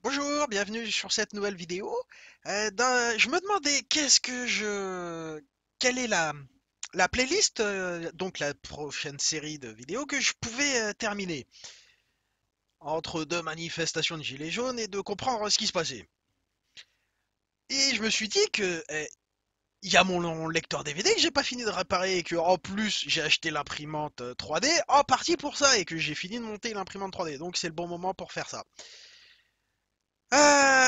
Bonjour, bienvenue sur cette nouvelle vidéo. Je me demandais quelle est la playlist, donc la prochaine série de vidéos que je pouvais terminer entre deux manifestations de gilets jaunes et de comprendre ce qui se passait. Et je me suis dit que il y a mon lecteur DVD que j'ai pas fini de réparer et que en plus j'ai acheté l'imprimante 3D en partie pour ça et que j'ai fini de monter l'imprimante 3D. Donc c'est le bon moment pour faire ça.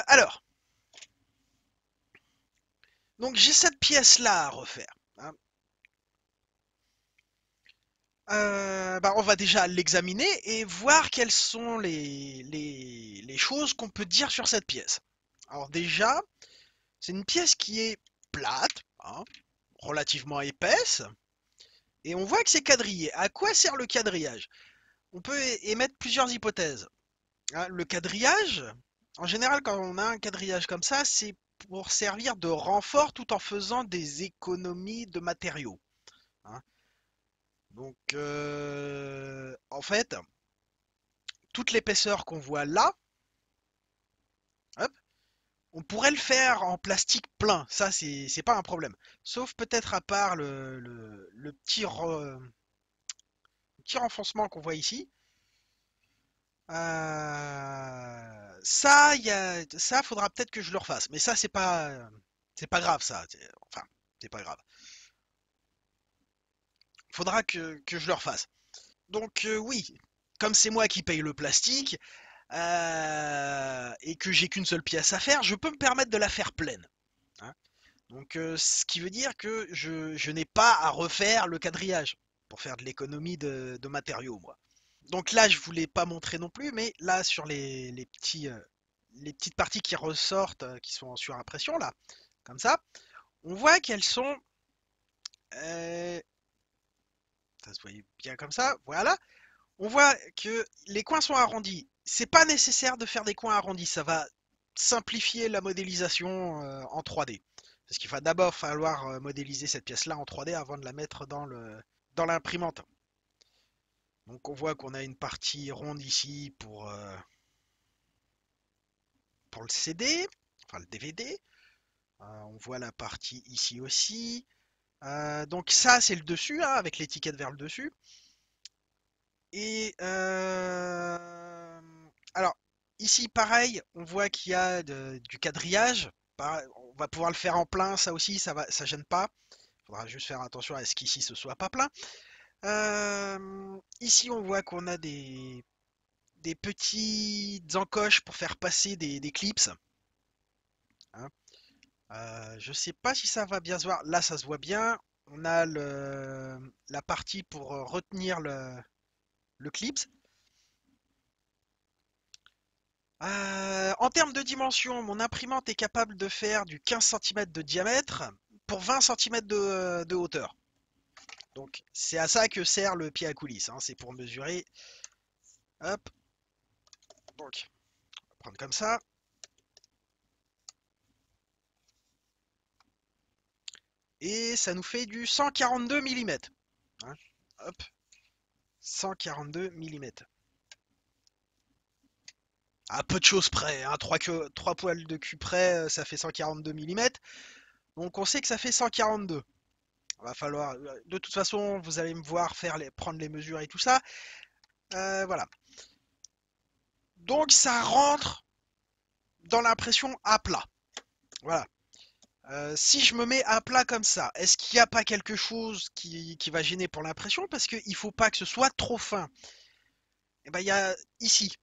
Alors. Donc j'ai cette pièce-là à refaire, hein. On va déjà l'examiner et voir quelles sont les choses qu'on peut dire sur cette pièce. Alors déjà, c'est une pièce qui est plate, hein, relativement épaisse, et on voit que c'est quadrillé. À quoi sert le quadrillage? On peut émettre plusieurs hypothèses, hein. Le quadrillage, en général, quand on a un quadrillage comme ça, c'est pour servir de renfort tout en faisant des économies de matériaux, hein. Donc, en fait, toute l'épaisseur qu'on voit là, hop, on pourrait le faire en plastique plein. Ça, c'est pas un problème. Sauf peut-être à part le petit renfoncement qu'on voit ici. Ça, faudra peut-être que je le refasse. Mais ça, c'est pas grave, ça. Enfin, c'est pas grave. Faudra que je le refasse. Donc, oui, comme c'est moi qui paye le plastique, et que j'ai qu'une seule pièce à faire, je peux me permettre de la faire pleine, hein. Donc, ce qui veut dire que je n'ai pas à refaire le quadrillage pour faire de l'économie de matériaux, moi. Donc là, je voulais pas montrer non plus, mais là, sur les petites parties qui ressortent, qui sont en surimpression, là, comme ça, on voit qu'elles sont... euh, ça se voyait bien comme ça, voilà. On voit que les coins sont arrondis. C'est pas nécessaire de faire des coins arrondis, ça va simplifier la modélisation en 3D. Parce qu'il va d'abord falloir modéliser cette pièce-là en 3D avant de la mettre dans l'imprimante. Donc on voit qu'on a une partie ronde ici pour le CD, enfin le DVD. On voit la partie ici aussi. Donc ça c'est le dessus, hein, avec l'étiquette vers le dessus. Et alors, ici, pareil, on voit qu'il y a du quadrillage. On va pouvoir le faire en plein, ça aussi, ça gêne pas. Il faudra juste faire attention à ce qu'ici ce soit pas plein. Ici, on voit qu'on a des petites encoches pour faire passer des clips, hein. Je sais pas si ça va bien se voir. Là, ça se voit bien. On a la partie pour retenir le clip. En termes de dimension, mon imprimante est capable de faire du 15 cm de diamètre pour 20 cm de hauteur. Donc c'est à ça que sert le pied à coulisse, hein. C'est pour mesurer. Hop, donc on va prendre comme ça. Et ça nous fait du 142 mm, hein. Hop, 142 mm. À peu de choses près, hein. 3 poils de cul près, ça fait 142 mm. Donc on sait que ça fait 142. Va falloir. De toute façon, vous allez me voir prendre les mesures et tout ça. Voilà. Donc ça rentre dans l'impression à plat. Voilà. Si je me mets à plat comme ça, est-ce qu'il n'y a pas quelque chose qui va gêner pour l'impression? Parce qu'il ne faut pas que ce soit trop fin. Et ben il y a ici.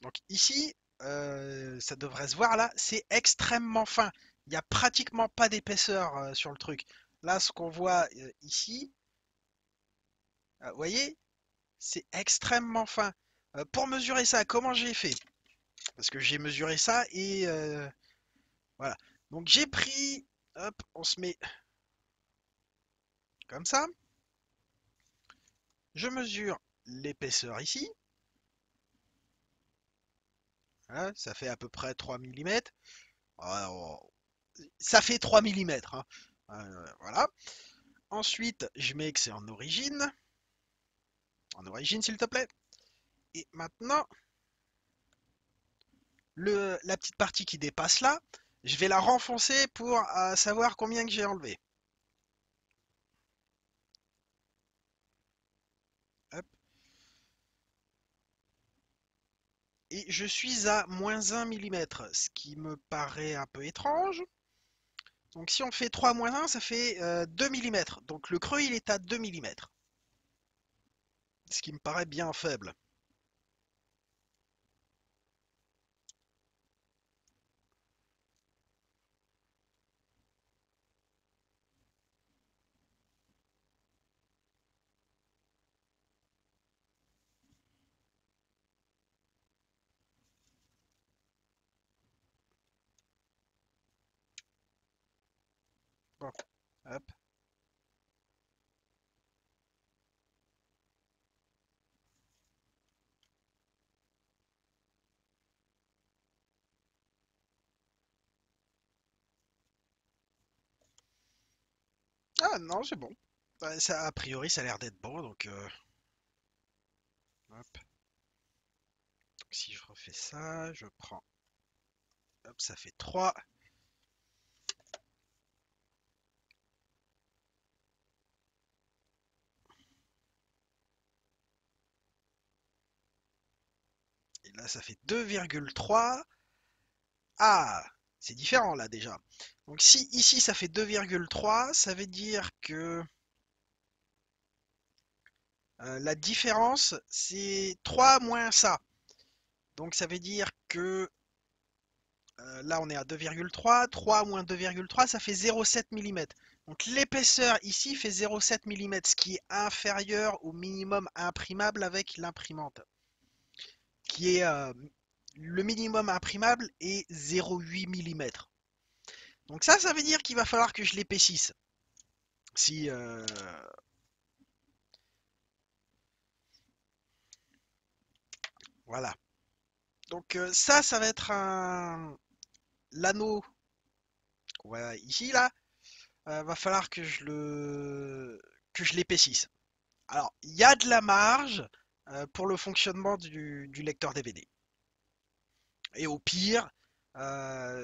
Donc ici, ça devrait se voir là, c'est extrêmement fin. Il n'y a pratiquement pas d'épaisseur sur le truc. Là, ce qu'on voit ici, vous voyez, c'est extrêmement fin. Pour mesurer ça, comment j'ai fait? Parce que j'ai mesuré ça et voilà. Donc j'ai pris, hop, on se met comme ça. Je mesure l'épaisseur ici. Voilà, ça fait à peu près 3 mm. Ça fait 3 mm, hein. Voilà. Ensuite, je mets que c'est en origine. En origine, s'il te plaît. Et maintenant, la petite partie qui dépasse là, je vais la renfoncer pour savoir combien que j'ai enlevé. Hop. Et je suis à -1 mm, ce qui me paraît un peu étrange. Donc si on fait 3 -1, ça fait 2 mm. Donc le creux, il est à 2 mm. Ce qui me paraît bien faible. Bon, hop. Ah non, c'est bon. Ça, a priori, ça a l'air d'être bon, donc hop. Donc, si je refais ça, je prends. Hop, ça fait 3. Et là, ça fait 2,3. Ah, c'est différent là déjà. Donc si ici ça fait 2,3, ça veut dire que la différence c'est 3 moins ça. Donc ça veut dire que là on est à 2,3, 3 moins 2,3 ça fait 0,7 mm. Donc l'épaisseur ici fait 0,7 mm, ce qui est inférieur au minimum imprimable avec l'imprimante. Qui est le minimum imprimable est 0,8 mm. Donc ça veut dire qu'il va falloir que je l'épaississe. Si voilà. Donc ça va être l'anneau qu'on voit ici là. Va falloir que je l'épaississe. Alors il y a de la marge pour le fonctionnement du lecteur DVD. Et au pire,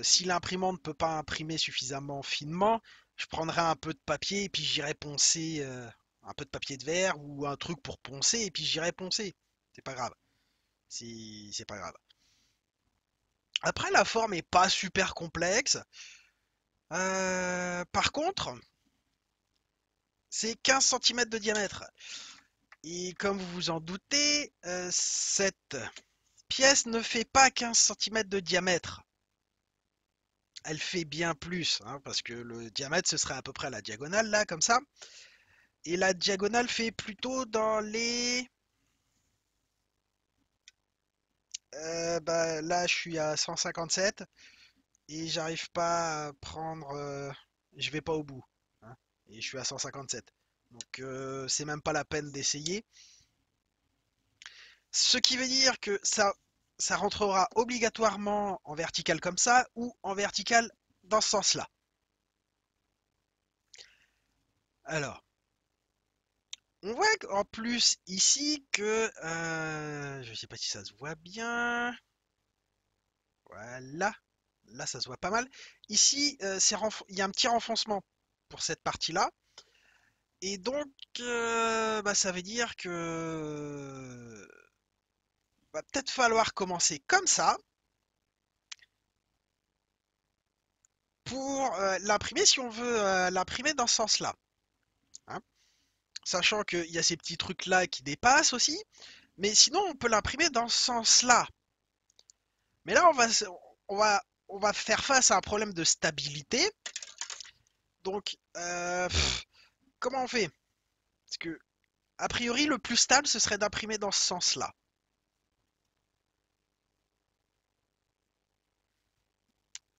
si l'imprimante ne peut pas imprimer suffisamment finement, je prendrai un peu de papier et puis j'irai poncer un peu de papier de verre ou un truc pour poncer et puis j'irai poncer. C'est pas grave. C'est pas grave. Après, la forme est pas super complexe. Par contre, c'est 15 centimètres de diamètre. Et comme vous vous en doutez, cette pièce ne fait pas 15 centimètres de diamètre. Elle fait bien plus, hein, parce que le diamètre, ce serait à peu près la diagonale, là, comme ça. Et la diagonale fait plutôt dans les... bah, là, je suis à 157 et j'arrive pas à prendre... je vais pas au bout, hein, et je suis à 157. Donc, c'est même pas la peine d'essayer. Ce qui veut dire que ça rentrera obligatoirement en vertical comme ça ou en vertical dans ce sens-là. Alors, on voit en plus ici que, je ne sais pas si ça se voit bien, voilà, là ça se voit pas mal. Ici, il y a un petit renfoncement pour cette partie-là. Et donc, bah, ça veut dire que va peut-être falloir commencer comme ça pour l'imprimer si on veut l'imprimer dans ce sens-là, hein. Sachant qu'il y a ces petits trucs-là qui dépassent aussi. Mais sinon, on peut l'imprimer dans ce sens-là. Mais là, on va, on va faire face à un problème de stabilité. Donc, comment on fait? Parce que, a priori, le plus stable, ce serait d'imprimer dans ce sens-là.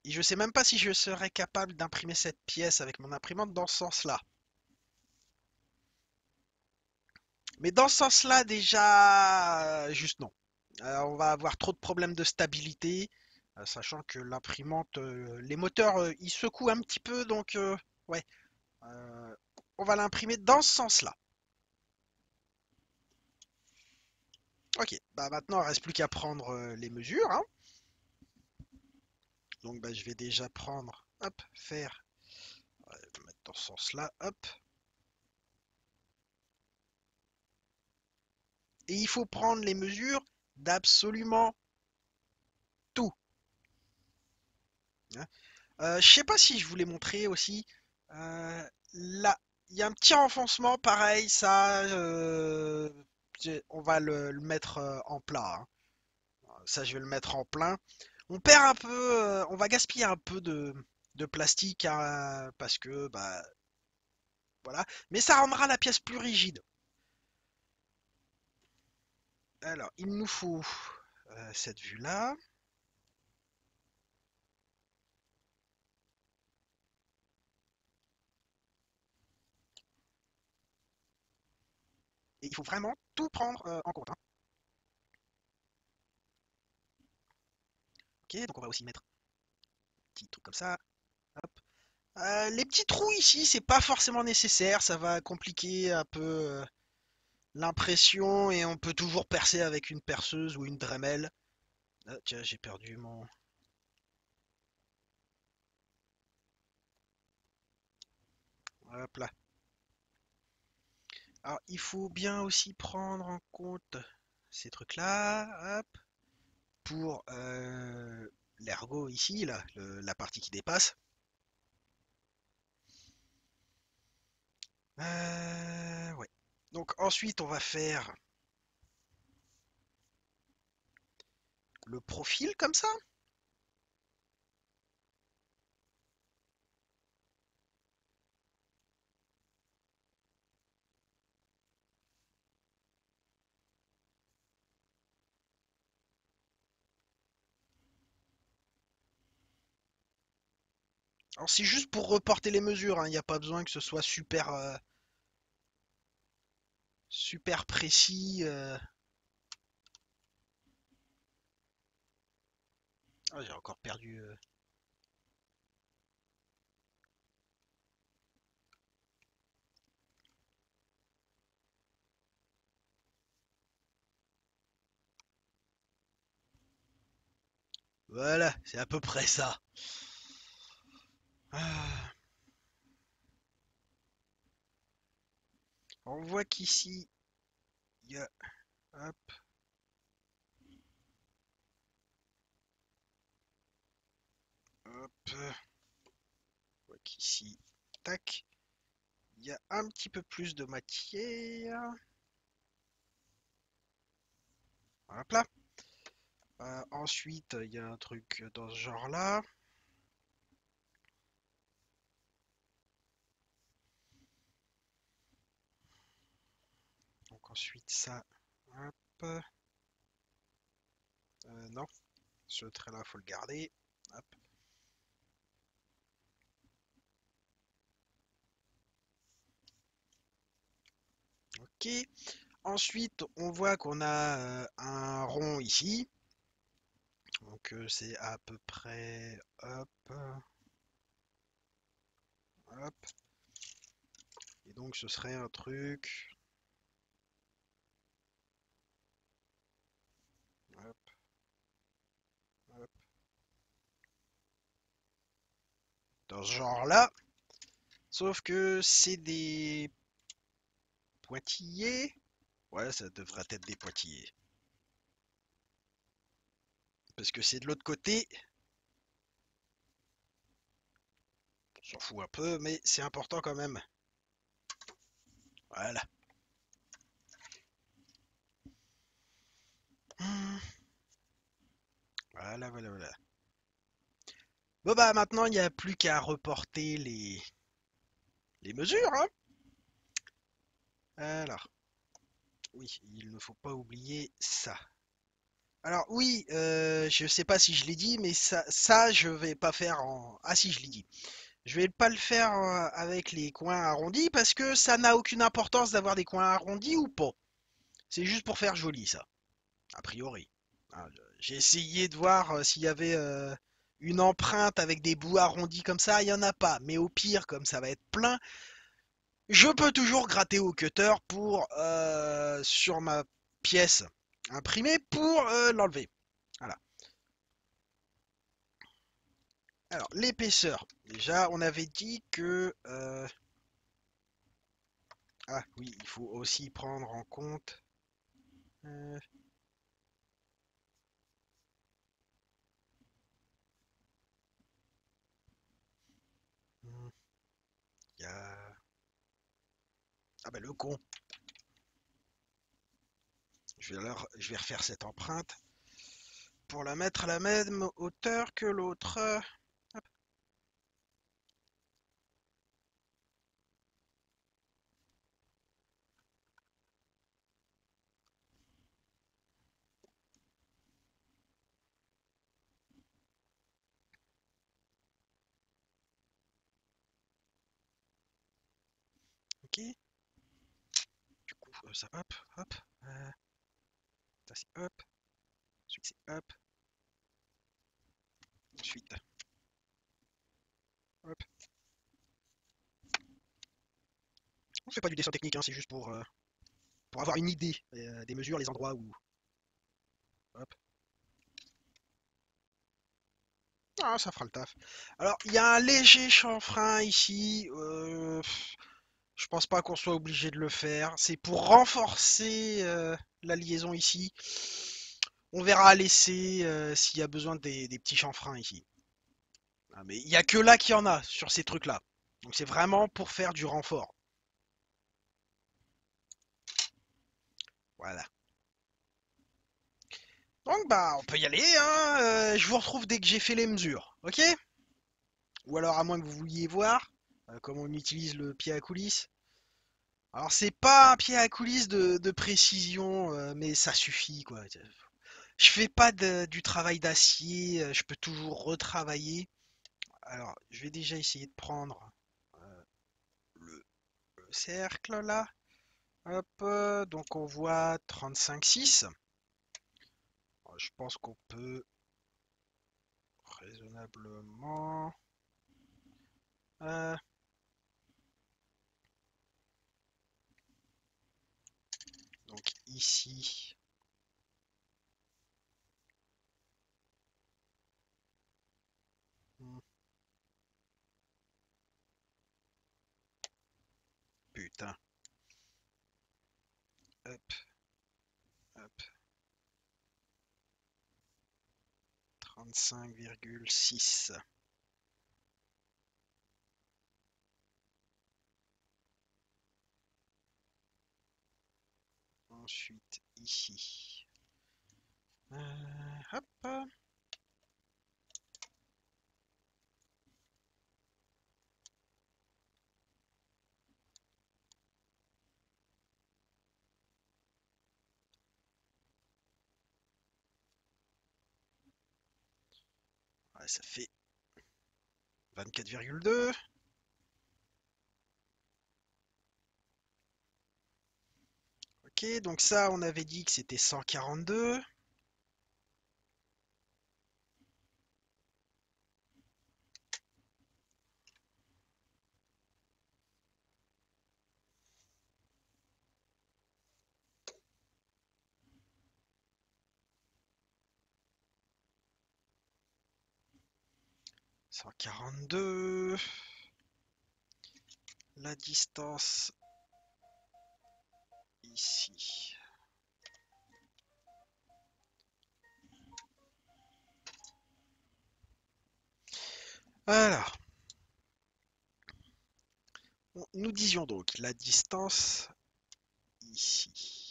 Et je sais même pas si je serais capable d'imprimer cette pièce avec mon imprimante dans ce sens-là. Mais dans ce sens-là, déjà, juste non. On va avoir trop de problèmes de stabilité, sachant que l'imprimante, les moteurs, ils secouent un petit peu, donc ouais, euh, on va l'imprimer dans ce sens-là. Ok, bah maintenant il reste plus qu'à prendre les mesures, hein. Donc bah, je vais déjà prendre, hop, faire, on va le mettre dans ce sens-là, hop. Et il faut prendre les mesures d'absolument tout, hein. Je sais pas si je voulais montrer aussi, là, il y a un petit renfoncement, pareil, ça, on va le mettre en plat, hein. Ça, je vais le mettre en plein. On perd un peu, on va gaspiller un peu de plastique, hein, parce que, bah, voilà. Mais ça rendra la pièce plus rigide. Alors, il nous faut cette vue-là. Et il faut vraiment tout prendre en compte, hein. Ok, donc on va aussi mettre un petit truc comme ça. Hop. Les petits trous ici, c'est pas forcément nécessaire. Ça va compliquer un peu l'impression et on peut toujours percer avec une perceuse ou une Dremel. Ah, tiens, j'ai perdu mon... Hop là. Alors, il faut bien aussi prendre en compte ces trucs-là, hop, pour l'ergot ici, là, la partie qui dépasse. Ouais. Donc ensuite, on va faire le profil comme ça. Alors c'est juste pour reporter les mesures, hein. Il n'y a pas besoin que ce soit super, super précis. Ah, j'ai encore perdu. Voilà, c'est à peu près ça. Ah, on voit qu'ici, il y a... Hop, hop. On voit qu'ici, tac, il y a un petit peu plus de matière. Hop là. Ensuite, il y a un truc dans ce genre-là. Donc ensuite, ça, hop. Non, ce trait-là, faut le garder. Hop. Ok. Ensuite, on voit qu'on a un rond ici. Donc c'est à peu près... Hop, hop. Et donc ce serait un truc... Hop, hop. Dans ce genre-là. Sauf que c'est des pointillés. Ouais, ça devrait être des pointillés. Parce que c'est de l'autre côté. On s'en fout un peu, mais c'est important quand même. Voilà. Hmm. Voilà, voilà, voilà. Bon bah maintenant il n'y a plus qu'à reporter les mesures, hein. Alors, oui, il ne faut pas oublier ça. Alors oui, je sais pas si je l'ai dit, mais ça je vais pas faire en... Ah si, je l'ai dit. Je vais pas le faire avec les coins arrondis parce que ça n'a aucune importance d'avoir des coins arrondis ou pas. C'est juste pour faire joli ça, a priori. Ah, j'ai essayé de voir s'il y avait une empreinte avec des bouts arrondis comme ça, il y en a pas. Mais au pire, comme ça va être plein, je peux toujours gratter au cutter pour sur ma pièce imprimée pour l'enlever. Voilà. Alors, l'épaisseur. Déjà, on avait dit que... Ah oui, il faut aussi prendre en compte... euh, hmm, il y a... Ah bah le con. Je vais refaire cette empreinte pour la mettre à la même hauteur que l'autre. Hop, ok. Du coup, ça hop, hop. Ça c'est hop. Ensuite c'est hop. Ensuite, hop. On fait pas du dessin technique, hein, c'est juste pour avoir une idée des mesures, les endroits où. Hop. Ah, ça fera le taf. Alors, il y a un léger chanfrein ici. Je pense pas qu'on soit obligé de le faire. C'est pour renforcer la liaison ici. On verra à l'essai s'il y a besoin des petits chanfreins ici. Ah, mais il y a que là qu'il y en a sur ces trucs-là. Donc c'est vraiment pour faire du renfort. Voilà. Donc bah on peut y aller, hein. Je vous retrouve dès que j'ai fait les mesures, ok? Ou alors à moins que vous vouliez voir comment on utilise le pied à coulisses. Alors c'est pas un pied à coulisses de précision, mais ça suffit quoi. Je fais pas du travail d'acier, je peux toujours retravailler. Alors je vais déjà essayer de prendre euh, le cercle là. Hop, donc on voit 35,6. Je pense qu'on peut raisonnablement. euh, donc ici, hmm, putain, hop, hop, 35,6. Ensuite ici, hop, ouais, ça fait 24,2. Ok, donc ça, on avait dit que c'était 142. 142. La distance ici. Alors, nous disions donc la distance ici.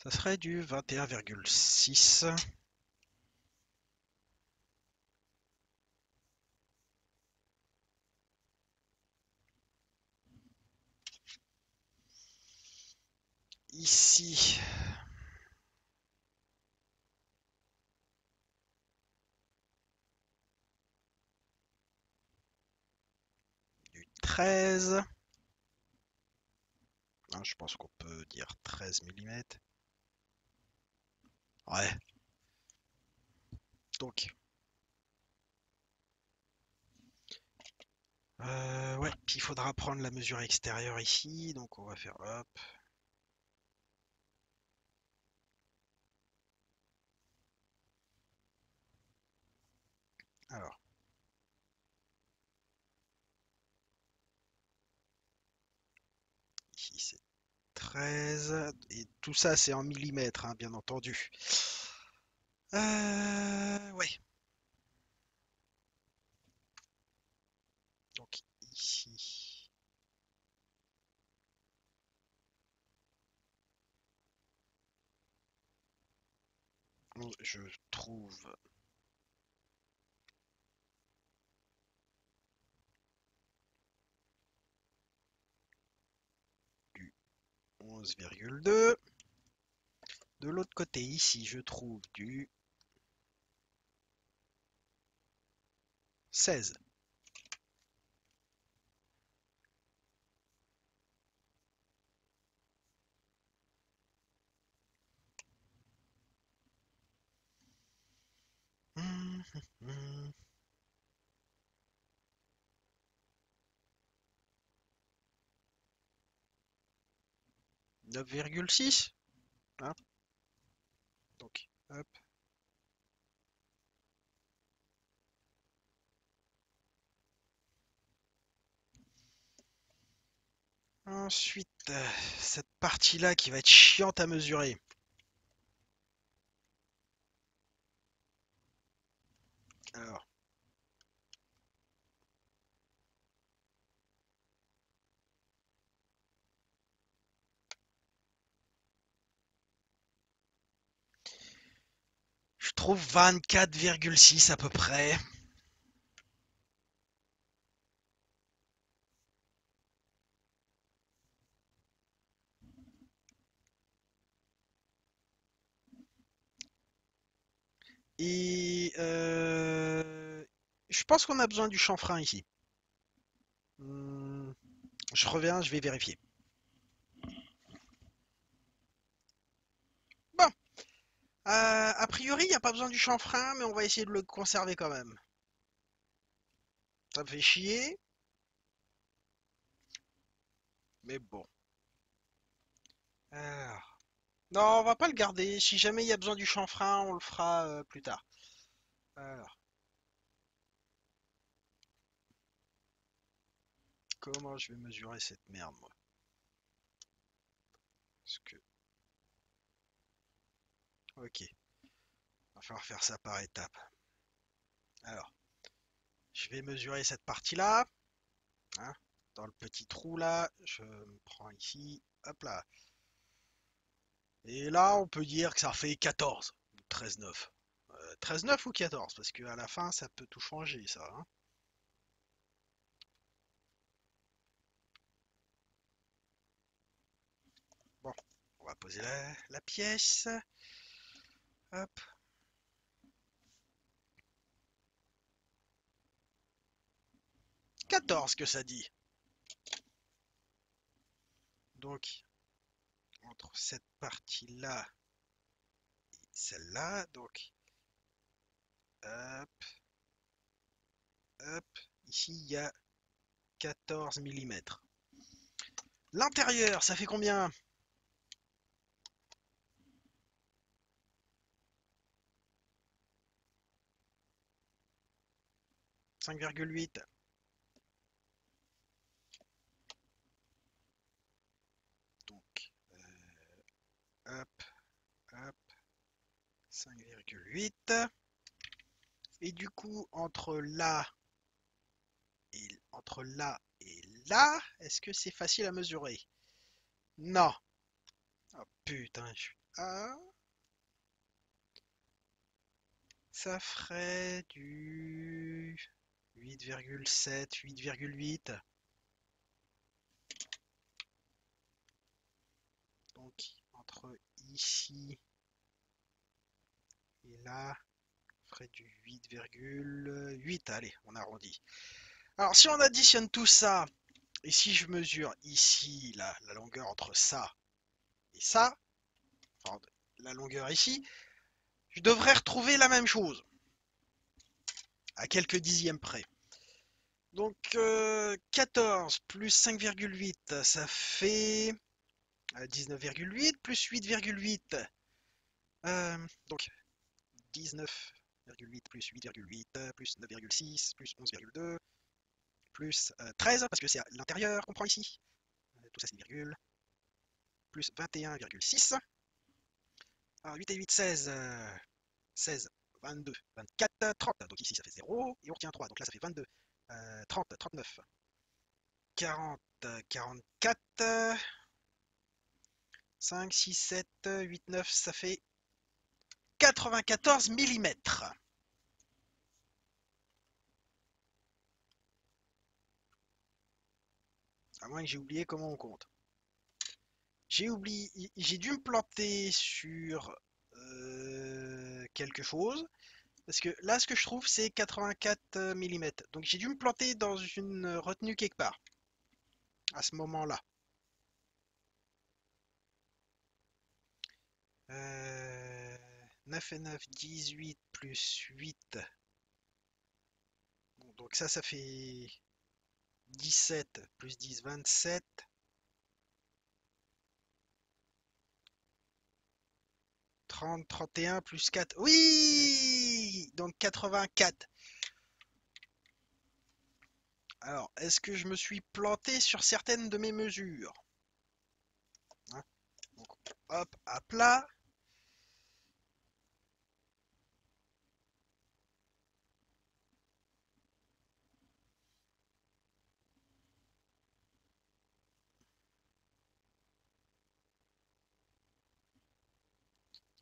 Ça serait du 21,6. Ici, du 13. Je pense qu'on peut dire 13 mm. Ouais. Donc, ouais, puis il faudra prendre la mesure extérieure ici, donc on va faire hop. Alors, ici c'est 13, et tout ça c'est en millimètres, hein, bien entendu. Ouais, donc ici, je trouve du 11,2. De l'autre côté, ici, je trouve du 16. Hum, hum, 9,6. Hein, donc, hop. Ensuite, cette partie-là qui va être chiante à mesurer. Alors, je trouve 24,6 à peu près. Et je pense qu'on a besoin du chanfrein ici. Hmm, je reviens, je vais vérifier. Bon, a priori, il n'y a pas besoin du chanfrein, mais on va essayer de le conserver quand même. Ça me fait chier, mais bon. Alors, non, on va pas le garder. Si jamais il y a besoin du chanfrein, on le fera plus tard. Alors, comment je vais mesurer cette merde, moi? Parce que, ok, va falloir faire ça par étapes. Alors, je vais mesurer cette partie-là, hein, dans le petit trou là. Je me prends ici, hop là. Et là, on peut dire que ça fait 14 ou 13,9. 13,9 ou 14, parce qu'à la fin, ça peut tout changer, ça, hein. Bon, on va poser la pièce. Hop, 14 que ça dit. Donc, entre cette partie-là et celle-là, donc, hop, hop, ici, il y a 14 millimètres. L'intérieur, ça fait combien? 5,8. Donc, hop, hop, 5,8. Et du coup, entre là et là, est-ce que c'est facile à mesurer? Non. Oh putain, je suis... Ah, ça ferait du 8,7, 8,8. Donc, entre ici et là, on ferait du 8,8. Allez, on arrondit. Alors, si on additionne tout ça, et si je mesure ici la longueur entre ça et ça, enfin, la longueur ici, tu devrais retrouver la même chose, à quelques dixièmes près. Donc 14 plus 5,8, ça fait 19,8 plus 8,8. Donc 19,8 plus 8,8 plus 9,6 plus 11,2 plus 13 parce que c'est à l'intérieur qu'on prend ici. Tout ça c'est des virgules. Plus 21,6. Alors 8 et 8, 16. 16, 22, 24, 30. Donc ici ça fait 0 et on retient 3. Donc là ça fait 22, 30, 39, 40, 44, 5, 6, 7, 8, 9. Ça fait 94 millimètres. À moins que j'ai oublié comment on compte. J'ai dû me planter sur quelque chose. Parce que là, ce que je trouve, c'est 84 millimètres. Donc j'ai dû me planter dans une retenue quelque part. À ce moment-là. 9 et 9, 18 plus 8. Bon, donc ça fait 17 plus 10, 27. 30, 31 plus 4. Oui! Donc 84. Alors, est-ce que je me suis planté sur certaines de mes mesures? Hein. Donc, hop, à plat.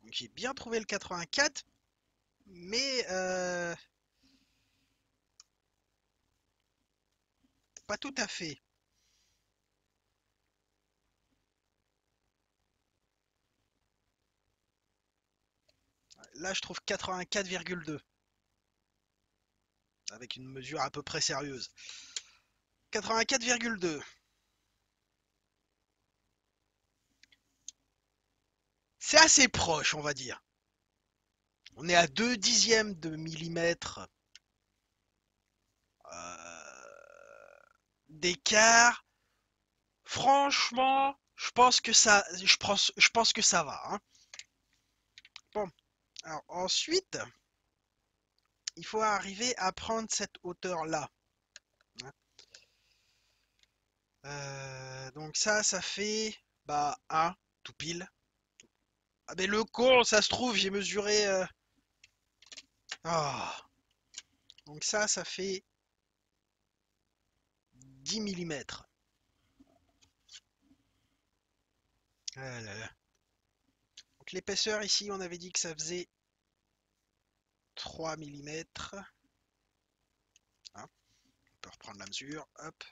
Donc j'ai bien trouvé le 84, mais pas tout à fait. Là, je trouve 84,2 avec une mesure à peu près sérieuse. 84,2. C'est assez proche, on va dire. On est à 2 dixièmes de millimètre d'écart. Franchement, je pense que ça va. Hein. Bon, alors ensuite, il faut arriver à prendre cette hauteur-là. Hein. Donc ça fait bah 1 tout pile. Ah mais le con, ça se trouve, j'ai mesuré. Ah. Donc ça fait 10 millimètres. Ah là là. Donc l'épaisseur ici, on avait dit que ça faisait 3 millimètres. Hein. On peut reprendre la mesure. Hop.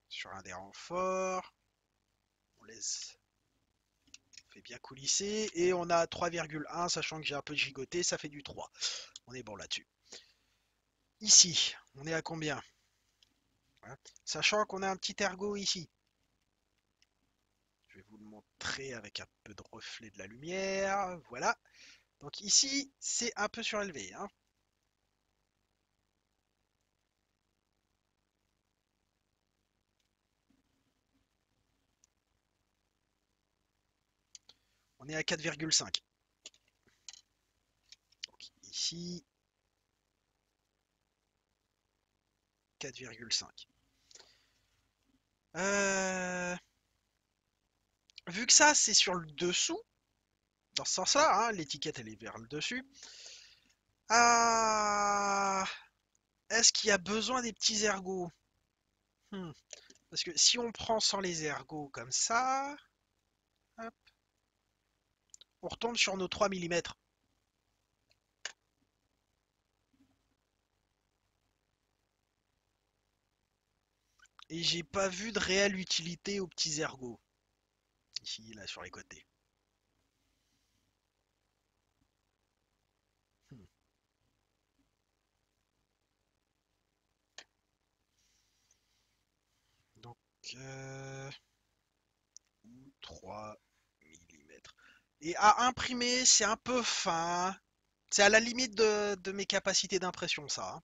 Sur un des renforts. On laisse. On fait bien coulisser. Et on a 3,1, sachant que j'ai un peu gigoté, ça fait du 3. On est bon là-dessus. Ici, on est à combien? Hein. Sachant qu'on a un petit ergot ici. Je vais vous le montrer avec un peu de reflet de la lumière. Voilà. Donc ici, c'est un peu surélevé. Hein. On est à 4,5. Donc ici, 4,5. Vu que ça, c'est sur le dessous, dans ce sens-là, hein, l'étiquette elle est vers le dessus. Ah, est-ce qu'il y a besoin des petits ergots? Parce que si on prend sans les ergots comme ça, hop, on retombe sur nos 3 millimètres. Et j'ai pas vu de réelle utilité aux petits ergots. Ici, là, sur les côtés. Hmm. Donc, 3 millimètres. Et à imprimer, c'est un peu fin. C'est à la limite de mes capacités d'impression, ça, hein.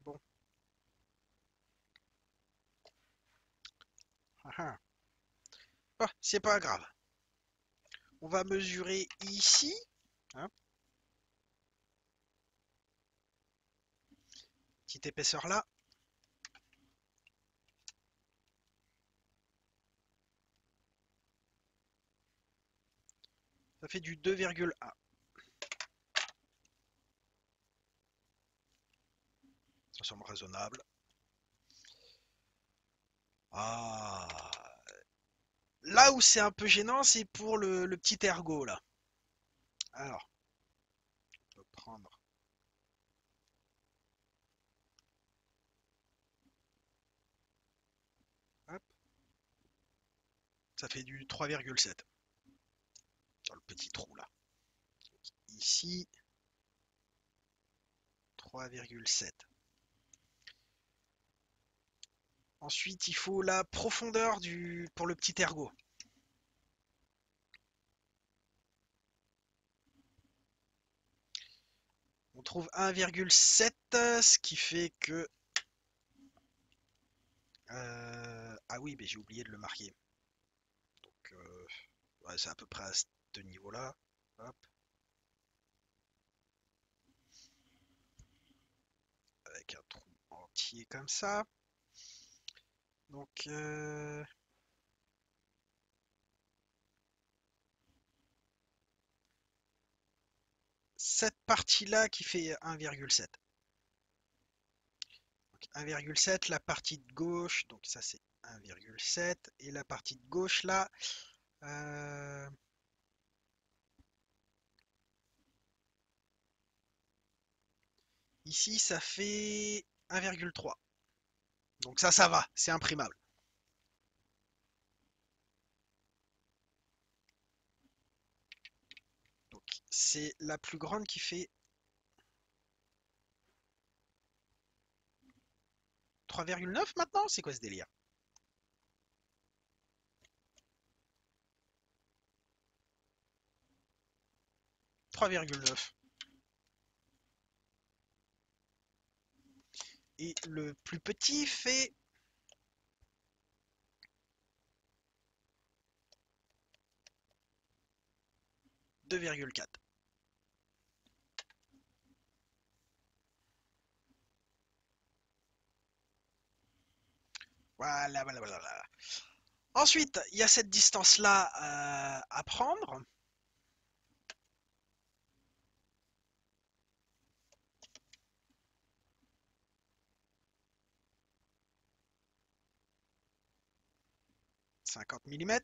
Bon, ah, ah. Ah, c'est pas grave. On va mesurer ici, hein, petite épaisseur là. Ça fait du 2,1. Ça semble raisonnable. Ah, là où c'est un peu gênant, c'est pour le petit ergot là. Alors, on peut prendre. Hop, ça fait du 3,7 dans le petit trou là. Ici, 3,7. Ensuite, il faut la profondeur pour le petit ergot. On trouve 1,7, ce qui fait que... ah oui, mais j'ai oublié de le marquer. Donc, ouais, c'est à peu près à ce niveau-là. Hop, avec un trou entier comme ça. Donc, cette partie-là qui fait 1,7. 1,7, la partie de gauche, donc ça c'est 1,7. Et la partie de gauche là, euh, ici ça fait 1,3. Donc ça va, c'est imprimable. Donc c'est la plus grande qui fait 3,9 maintenant? C'est quoi ce délire? 3,9. Et le plus petit fait 2,4. Voilà, voilà, voilà, voilà. Ensuite, il y a cette distance-là à prendre. 50 mm.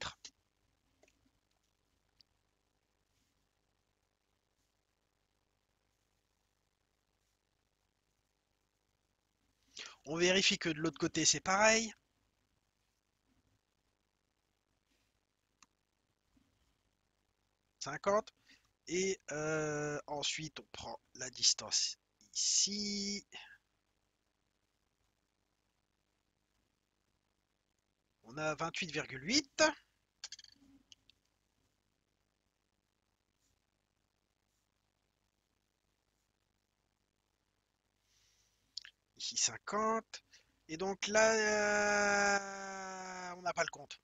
On vérifie que de l'autre côté c'est pareil. 50. Et ensuite on prend la distance ici. On a 28,8. Ici 50. Et donc là, on n'a pas le compte.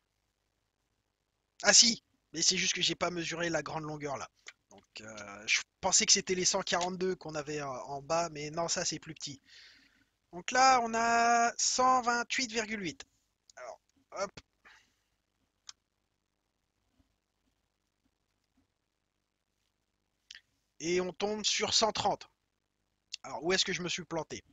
Ah si, mais c'est juste que j'ai pas mesuré la grande longueur là. Donc je pensais que c'était les 142 qu'on avait en bas, mais non, ça c'est plus petit. Donc là, on a 128,8. Alors, hop, et on tombe sur 130. Alors, où est-ce que je me suis planté?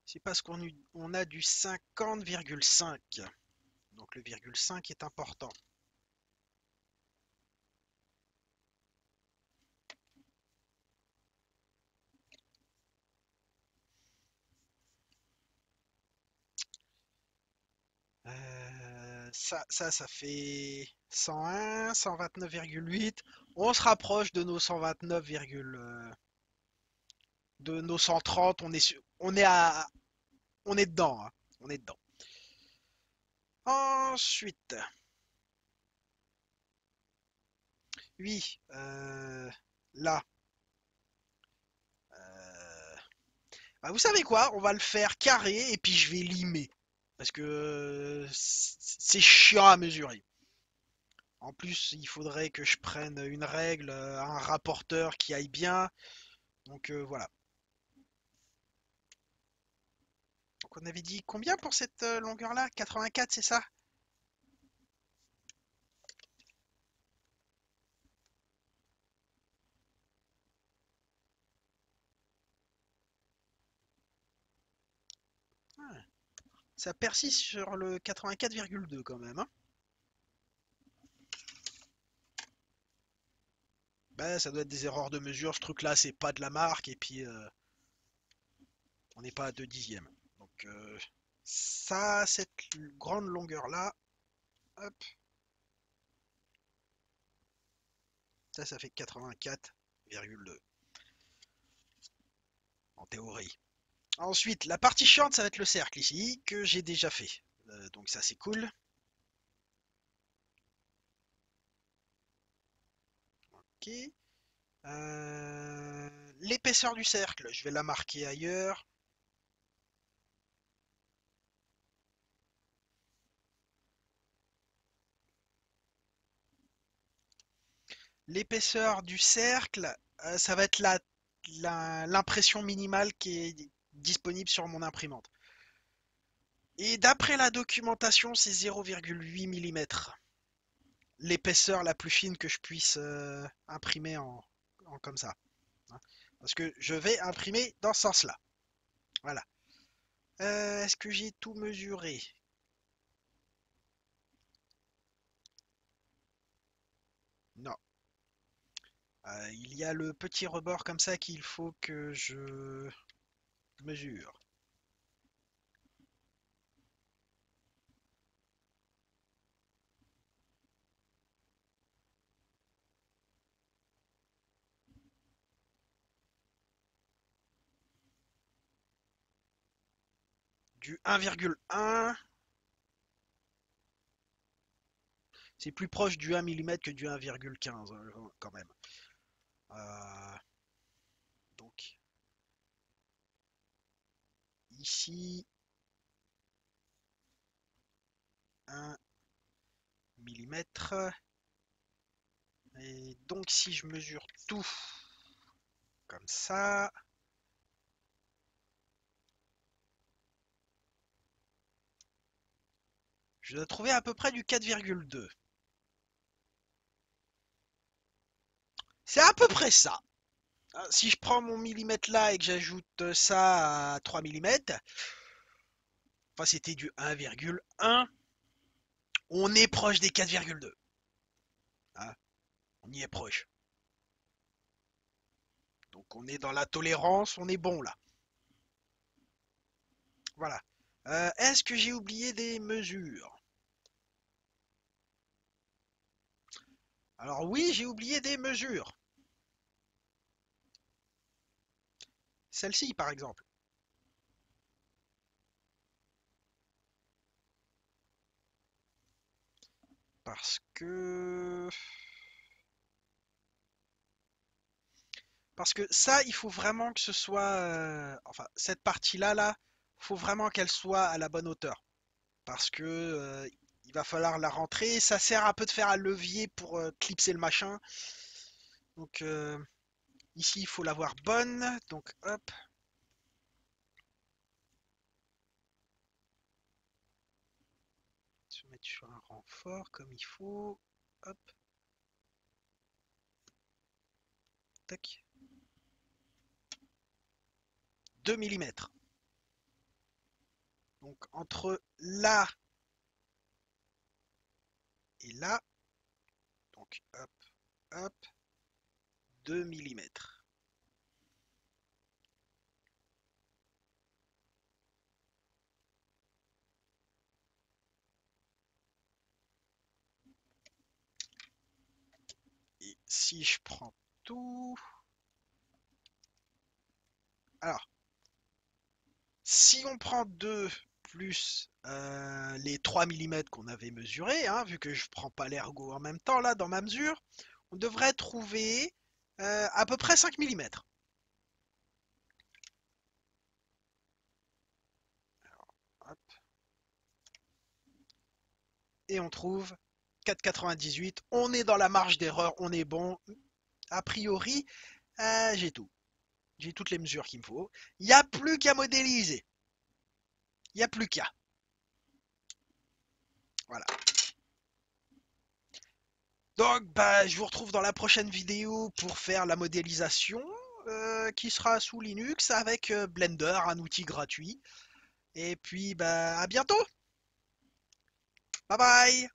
C'est parce qu'on a du 50,5. Donc le virgule 5 est important. Ça fait 101, 129,8. On se rapproche de nos 129, de nos 130, on est dedans, hein. On est dedans. Ensuite, oui, là, euh, bah, vous savez quoi? On va le faire carré et puis je vais limer. Parce que c'est chiant à mesurer. En plus, il faudrait que je prenne une règle, un rapporteur qui aille bien. Donc voilà. Donc on avait dit combien pour cette longueur-là? 84, c'est ça? Ah, ça persiste sur le 84,2 quand même, hein. Bah, ça doit être des erreurs de mesure. Ce truc-là, c'est pas de la marque. Et puis, on n'est pas à 2 dixièmes. Donc, ça, cette grande longueur-là, hop, ça fait 84,2 en théorie. Ensuite, la partie chiante, ça va être le cercle ici, que j'ai déjà fait. Donc ça, c'est cool. Ok. L'épaisseur du cercle, je vais la marquer ailleurs. L'épaisseur du cercle, ça va être l'impression minimale qui est disponible sur mon imprimante. Et d'après la documentation, c'est 0,8 mm. L'épaisseur la plus fine que je puisse imprimer en comme ça, hein. Parce que je vais imprimer dans ce sens-là. Voilà. Est-ce que j'ai tout mesuré? Non. Il y a le petit rebord comme ça qu'il faut que je mesure. Du 1,1, c'est plus proche du 1 mm que du 1,15 quand même. Euh, donc ici, 1 mm. Et donc si je mesure tout comme ça, je dois trouver à peu près du 4,2. C'est à peu près ça. Si je prends mon millimètre là et que j'ajoute ça à 3 mm, enfin c'était du 1,1, on est proche des 4,2. Hein, on y est proche. Donc on est dans la tolérance, on est bon là. Voilà. Est-ce que j'ai oublié des mesures? Alors oui, j'ai oublié des mesures. Celle-ci par exemple. Parce que... Parce que ça, il faut vraiment que ce soit... enfin, cette partie-là, là, faut vraiment qu'elle soit à la bonne hauteur. Parce que il va falloir la rentrer. Ça sert un peu de faire un levier pour clipser le machin. Donc ici, il faut l'avoir bonne. Donc hop. Se mettre sur un renfort comme il faut. Hop. Tac. 2 mm. Donc entre là et là. Donc hop, hop. 2 mm. Et si je prends tout, Alors, si on prend 2 plus les 3 mm qu'on avait mesurés, hein, vu que je prends pas l'ergot en même temps là dans ma mesure, on devrait trouver à peu près 5 mm. Et on trouve 4,98. On est dans la marge d'erreur, on est bon. A priori, j'ai tout. J'ai toutes les mesures qu'il me faut. Il n'y a plus qu'à modéliser. Il n'y a plus qu'à. Voilà. Donc, bah, je vous retrouve dans la prochaine vidéo pour faire la modélisation qui sera sous Linux avec Blender, un outil gratuit. Et puis, bah, à bientôt. Bye bye.